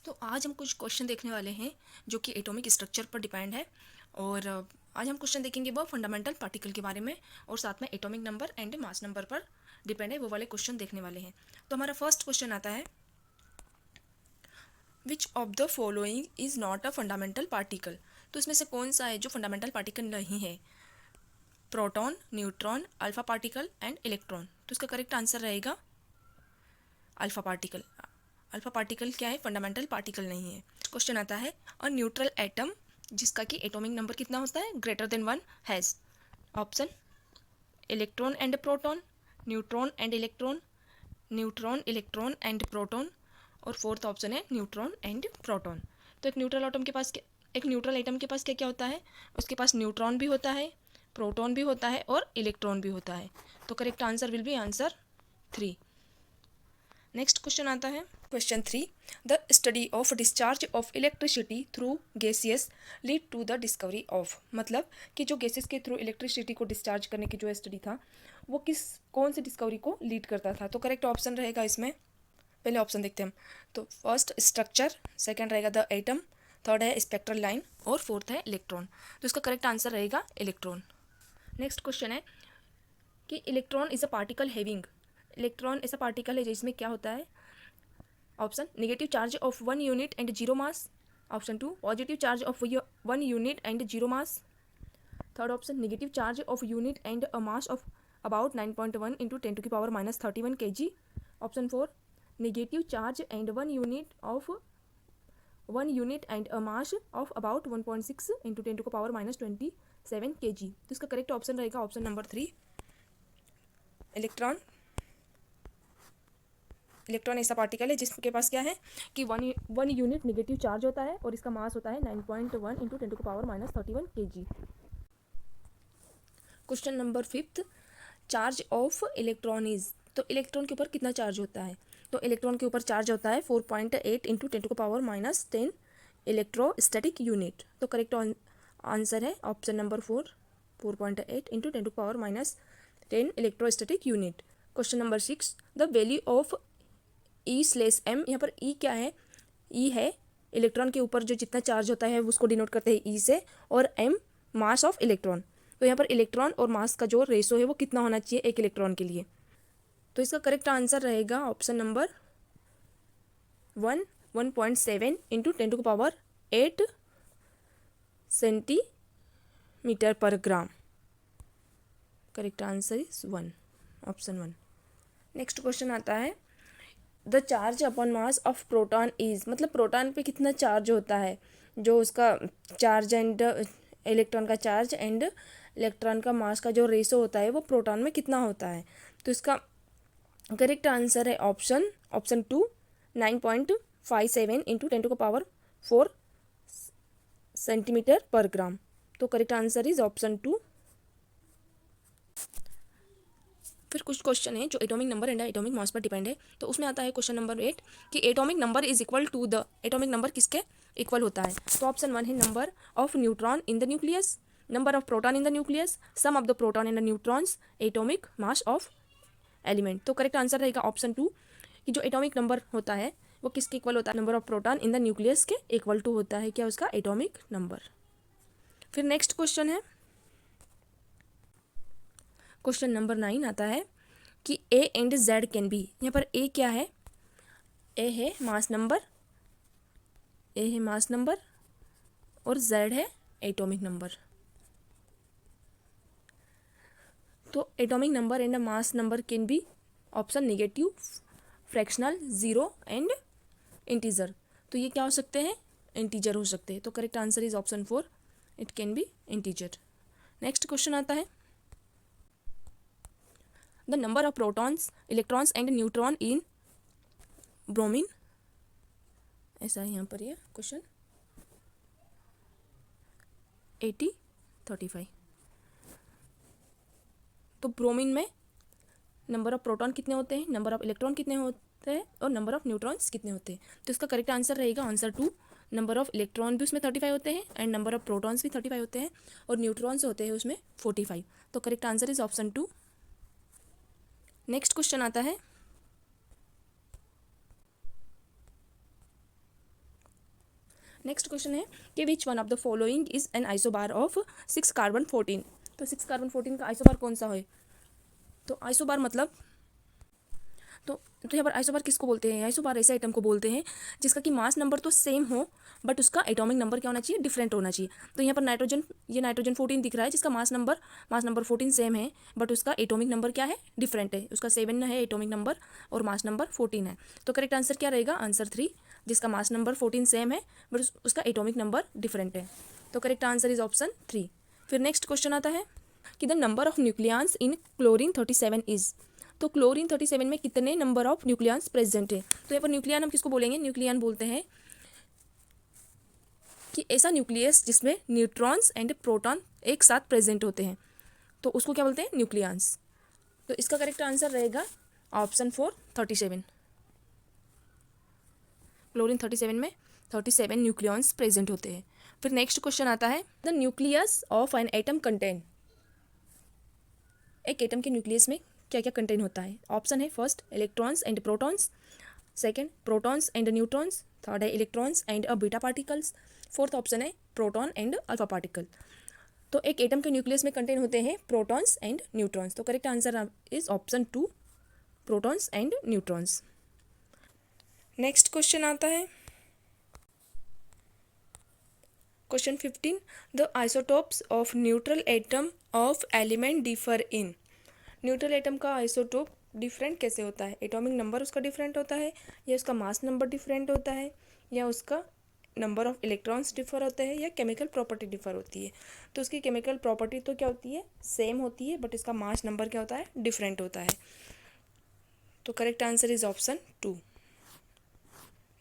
तो आज हम कुछ क्वेश्चन देखने वाले हैं जो कि एटॉमिक स्ट्रक्चर पर डिपेंड है। और आज हम क्वेश्चन देखेंगे वो फंडामेंटल पार्टिकल के बारे में, और साथ में atomic number and mass number पर डिपेंड है, वो वाले क्वेश्चन देखने वाले हैं। तो हमारा फर्स्ट क्वेश्चन आता है, which of the following is not a fundamental particle. तो इसमें से कौन सा है जो फंडामेंटल पार्टिकल नहीं है? Proton, neutron, alpha particle and electron. तो इसका करेक्ट आंसर रहेगा अल्फा पार्टिकल। अल्फा पार्टिकल क्या है? फंडामेंटल पार्टिकल नहीं है। क्वेश्चन आता है, अ न्यूट्रल एटम जिसका कि एटॉमिक नंबर कितना होता है? Greater than 1 has option electron and proton, neutron and electron, neutron electron and proton, और फोर्थ ऑप्शन है न्यूट्रॉन एंड प्रोटॉन। तो एक न्यूट्रल एटम के पास क्या क्या होता है? उसके पास न्यूट्रॉन भी होता है, प्रोटॉन भी होता है और इलेक्ट्रॉन भी होता है। तो correct answer will be answer 3। Next question आता है, question 3, the study of discharge of electricity through gaseous lead to the discovery of. मतलब कि जो गैसेस के थ्रू इलेक्ट्रिसिटी को डिस्चार्ज करने की जो स्टडी था वो कौन सी डिस्कवरी को लीड करता था? तो करेक्ट ऑप्शन रहेगा इसमें, पहले ऑप्शन देखते हैं हम। तो फर्स्ट स्ट्रक्चर, सेकंड रहेगा द एटम, थर्ड है स्पेक्ट्रल लाइन और फोर्थ है इलेक्ट्रॉन। तो इसका करेक्ट आंसर रहेगा इलेक्ट्रॉन। नेक्स्ट क्वेश्चन है कि electron is a particle having. Electron ऐसा पार्टिकल है जिसमें क्या होता है? Option negative charge of 1 unit and 0 mass, option 2 positive charge of 1 unit and 0 mass, third option negative charge of unit and a mass of about 9.1 into 10 to की power -31 kg, option 4 negative charge and 1 unit and a mass of about 1.6 into 10 to की power -27 kg। तो इसका correct option रहेगा option number 3, electron. Electron ऐसा particle है जिसके पास क्या है कि वन यूनिट नेगेटिव चार्ज होता है और इसका मास होता है 9.1 इंटू 10 टू की power -31 kg। Question number 5, charge of electron is. तो इलेक्ट्रॉन के ऊपर कितना चार्ज होता है? तो इलेक्ट्रॉन के ऊपर चार्ज होता है 4.8 इंटू 10 टू की पावर -10 इलेक्ट्रोस्टैटिक यूनिट। तो करेक्ट आंसर है ऑप्शन नंबर 4, 4.8 इंटू 10 टू की power -10 electrostatic unit. Question number 6, the value of E/M। यहाँ पर E क्या है? E है इलेक्ट्रॉन के ऊपर जो जितना चार्ज होता है उसको डिनोट करते हैं E से, और M मास ऑफ इलेक्ट्रॉन। तो यहाँ पर इलेक्ट्रॉन और मास का जो रेशो है वो कितना होना चाहिए एक इलेक्ट्रॉन के लिए? तो इसका करेक्ट आंसर रहेगा ऑप्शन नंबर 1.7 इंटू 10 टू की power 8 centimetre per gram. Correct answer is 1, option 1। Next question आता है, the charge upon mass of proton is. मतलब प्रोटॉन पे कितना चार्ज होता है? जो उसका चार्ज एंड इलेक्ट्रॉन का चार्ज एंड इलेक्ट्रॉन का मास का जो रेशो होता है वो प्रोटॉन में कितना होता है? तो इसका करेक्ट आंसर है ऑप्शन 2, 9.57 इंटू 10 टू का पावर 4 सेंटीमीटर पर ग्राम। तो करेक्ट आंसर इज ऑप्शन 2। फिर कुछ क्वेश्चन है जो atomic number and atomic mass पर डिपेंड है। तो उसमें आता है क्वेश्चन नंबर 8 कि atomic number is equal to the. Atomic number किसके इक्वल होता है? तो ऑप्शन 1 है number of neutron in the nucleus, number of proton in the nucleus, sum of the proton and the neutrons, atomic mass of element. तो correct answer रहेगा option 2 कि जो atomic number होता है वो किसके इक्वल होता है? Number of proton in the nucleus के इक्वल टू होता है क्या उसका एटॉमिक नंबर। फिर नेक्स्ट क्वेश्चन है, क्वेश्चन नंबर 9 आता है कि A and Z can be. यहाँ पर ए क्या है? ए है मास नंबर, और जेड है एटॉमिक नंबर। तो atomic number and mass number can be option negative, fractional, zero and integer. तो ये क्या हो सकते हैं? इंटीजर हो सकते हैं। तो correct answer is option 4, it can be integer. Next question आता है, the number of protons, electrons and neutron in bromine. ऐसा है यहाँ पर ये क्वेश्चन 80:35। तो ब्रोमीन में नंबर ऑफ प्रोटॉन कितने होते हैं, नंबर ऑफ इलेक्ट्रॉन कितने होते हैं और नंबर ऑफ न्यूट्रॉन्स कितने होते हैं? तो इसका करेक्ट आंसर रहेगा आंसर 2, नंबर ऑफ इलेक्ट्रॉन भी उसमें 35 होते हैं एंड नंबर ऑफ प्रोटॉन्स भी 35 होते हैं, और न्यूट्रॉन्स होते हैं उसमें 45। तो correct answer is option 2। Next question आता है, नेक्स्ट क्वेश्चन है कि which one of the following is an isobar of 6 carbon 14। तो 6 कार्बन 14 का आइसोबार कौन सा है? तो आइसोबार मतलब तो यहाँ पर आइसोबार किसको बोलते हैं? आइसोबार ऐसे आइटम को बोलते हैं जिसका कि मास नंबर तो सेम हो बट उसका एटॉमिक नंबर क्या होना चाहिए? डिफरेंट होना चाहिए। तो यहाँ पर नाइट्रोजन 14 दिख रहा है जिसका मास नंबर 14 सेम है बट उसका एटॉमिक नंबर क्या है? डिफरेंट है। उसका 7 है एटॉमिक नंबर और मास नंबर 14 है। तो करेक्ट आंसर क्या रहेगा? आंसर 3, जिसका मास नंबर 14 सेम है बट उसका एटॉमिक नंबर डिफरेंट है। तो करेक्ट आंसर इज ऑप्शन 3। फिर नेक्स्ट क्वेश्चन आता है कि the number of nucleons in chlorine 37 is. तो क्लोरीन 37 में कितने नंबर ऑफ न्यूक्लियंस प्रेजेंट है? तो यहाँ पर न्यूक्लियन हम किसको बोलेंगे? न्यूक्लियन बोलते हैं कि ऐसा न्यूक्लियस जिसमें न्यूट्रॉन्स एंड प्रोटॉन एक साथ प्रेजेंट होते हैं, तो उसको क्या बोलते हैं? न्यूक्लियंस। तो इसका करेक्ट आंसर रहेगा ऑप्शन 4, 37। क्लोरीन 37 में 37 न्यूक्लियंस प्रेजेंट होते हैं। फिर नेक्स्ट क्वेश्चन आता है the nucleus of an atom contain. एक एटम के न्यूक्लियस में क्या क्या कंटेन होता है? ऑप्शन है first electrons and protons, second protons and neutrons, third है electrons and beta particles, fourth option है प्रोटॉन एंड अल्फा पार्टिकल। तो एक एटम के न्यूक्लियस में कंटेन होते हैं प्रोटॉन्स एंड न्यूट्रॉन्स। तो correct answer is option 2, protons and neutrons. Next question आता है question 15 the isotopes of neutral atom of element differ in. Neutral atom का आइसोटोप डिफरेंट कैसे होता है? एटॉमिक नंबर उसका डिफरेंट होता है, या उसका मास नंबर डिफरेंट होता है, या उसका नंबर ऑफ इलेक्ट्रॉन्स डिफर होते हैं, या केमिकल प्रॉपर्टी डिफर होती है। तो उसकी केमिकल प्रॉपर्टी तो क्या होती है? सेम होती है बट इसका मास नंबर क्या होता है? डिफरेंट होता है। तो correct answer is option 2,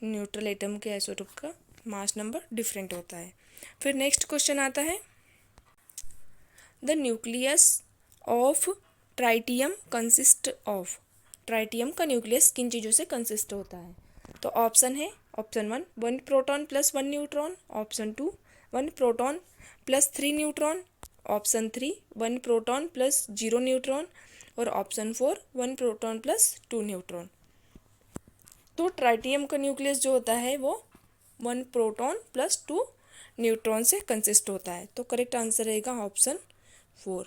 neutral atom के आइसोटोप का मास नंबर डिफरेंट होता है। फिर नेक्स्ट क्वेश्चन आता है the nucleus of tritium consist of. Tritium का न्यूक्लियस किन चीज़ों से कंसिस्ट होता है? तो ऑप्शन है option 1 1 proton plus 1 neutron, option 2 1 proton plus 3 neutron, option 3 1 proton plus 0 neutron, और ऑप्शन 4 1 प्रोटॉन प्लस 2 न्यूट्रॉन। तो ट्राइटियम का न्यूक्लियस जो होता है वो 1 प्रोटॉन प्लस 2 न्यूट्रॉन से कंसिस्ट होता है। तो करेक्ट आंसर रहेगा ऑप्शन 4।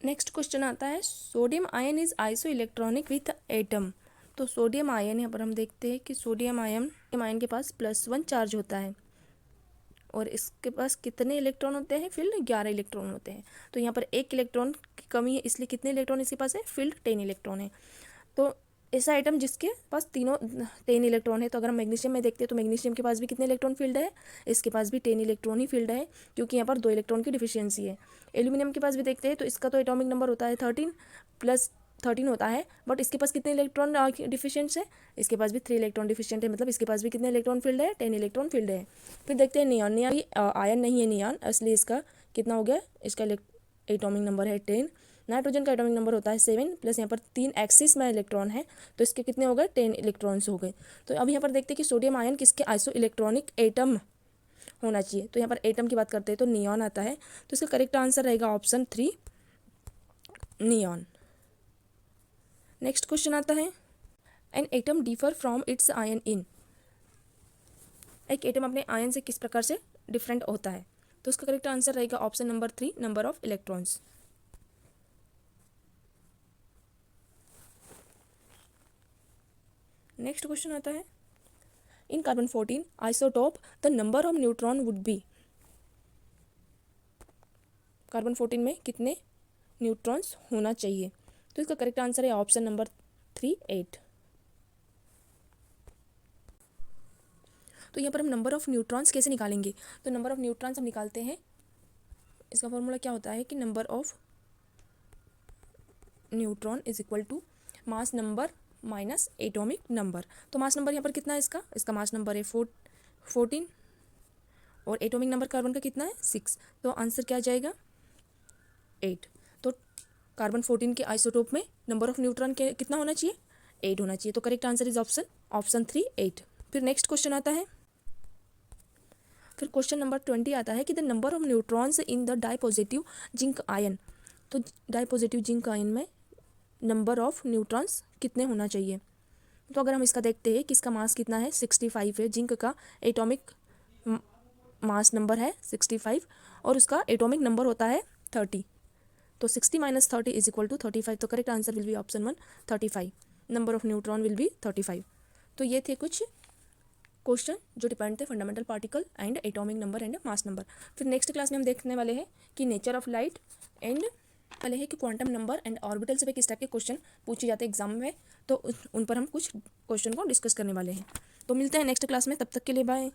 नेक्स्ट क्वेश्चन आता है sodium ion is iso electronic with atom. तो सोडियम आयन, यहाँ पर हम देखते हैं कि सोडियम आयन के पास +1 चार्ज होता है और इसके पास कितने इलेक्ट्रॉन होते हैं? फील्ड 11 इलेक्ट्रॉन होते हैं। तो यहाँ पर 1 इलेक्ट्रॉन की कमी है, इसलिए कितने इलेक्ट्रॉन इसके पास है? फील्ड 10 इलेक्ट्रॉन है। तो ऐसा आइटम जिसके पास 10 इलेक्ट्रॉन है। तो अगर हम मैग्नीशियम में देखते हैं तो मैग्नीशियम के पास भी कितने इलेक्ट्रॉन फील्ड है? इसके पास भी 10 इलेक्ट्रॉन ही फील्ड है, क्योंकि यहाँ पर 2 इलेक्ट्रॉन की डिफिशियंसी है। एल्यूमिनियम के पास भी देखते हैं तो इसका तो एटॉमिक नंबर होता है 13 + 13 होता है, बट इसके पास कितने इलेक्ट्रॉन डिफिशियंट है? इसके पास भी 3 इलेक्ट्रॉन डिफिशियंट है, मतलब इसके पास भी कितने इलेक्ट्रॉन फील्ड है? 10 इलेक्ट्रॉन फील्ड है। फिर देखते हैं नियॉन आयन नहीं है नियॉन, इसलिए इसका कितना हो गया? इसका एटॉमिक नंबर है 10। नाइट्रोजन का एटॉमिक नंबर होता है 7 प्लस यहाँ पर 3 एक्सिस में इलेक्ट्रॉन है, तो इसके कितने हो गए? 10 इलेक्ट्रॉन्स हो गए। तो अब यहाँ पर देखते हैं कि सोडियम आयन किसके आइसो इलेक्ट्रॉनिक एटम होना चाहिए। तो यहाँ पर एटम की बात करते हैं तो नियॉन आता है। तो इसका करेक्ट आंसर रहेगा ऑप्शन 3, नियॉन। नेक्स्ट क्वेश्चन आता है an atom differ from its ion इन। एक एटम अपने आयन से किस प्रकार से डिफरेंट होता है? तो उसका करेक्ट आंसर रहेगा option number 3, number of electrons. Next question आता है in carbon 14 isotope the number of neutron would be. Carbon 14 में कितने न्यूट्रॉन्स होना चाहिए? तो इसका करेक्ट आंसर है ऑप्शन नंबर 3, 8। तो यहाँ पर हम नंबर ऑफ न्यूट्रॉन्स कैसे निकालेंगे? तो नंबर ऑफ न्यूट्रॉन्स हम निकालते हैं, इसका फॉर्मूला क्या होता है कि number of neutron is equal to mass number minus atomic number. तो मास नंबर यहाँ पर कितना है? इसका मास नंबर है 14 और एटॉमिक नंबर कार्बन का कितना है? 6। तो आंसर क्या आ जाएगा? 8। तो कार्बन 14 के आइसोटोप में नंबर ऑफ न्यूट्रॉन के कितना होना चाहिए? 8 होना चाहिए। तो करेक्ट आंसर इज ऑप्शन 3, 8। फिर नेक्स्ट क्वेश्चन आता है, फिर क्वेश्चन नंबर 20 आता है कि the number of neutrons in the dipositive zinc ion. तो डाइपॉजिटिव जिंक आयन में नंबर ऑफ न्यूट्रॉन्स कितने होना चाहिए? तो अगर हम इसका देखते हैं कि इसका मास कितना है 65 है, जिंक का एटॉमिक मास नंबर है 65 और उसका एटॉमिक नंबर होता है 30। तो 60 - 30 इज इक्वल टू 35। तो correct answer will be option 1 35। Number of neutron will be 35। तो ये थे कुछ क्वेश्चन जो डिपेंड थे fundamental particle and atomic number and mass number. फिर नेक्स्ट क्लास में हम देखने वाले हैं कि नेचर ऑफ लाइट एंड वाले हैं कि क्वांटम नंबर एंड ऑर्बिटल से किस टाइप के क्वेश्चन पूछे जाते हैं एग्जाम में, तो उन पर हम कुछ क्वेश्चन को डिस्कस करने वाले हैं। तो मिलते हैं नेक्स्ट क्लास में, तब तक के लिए बाय।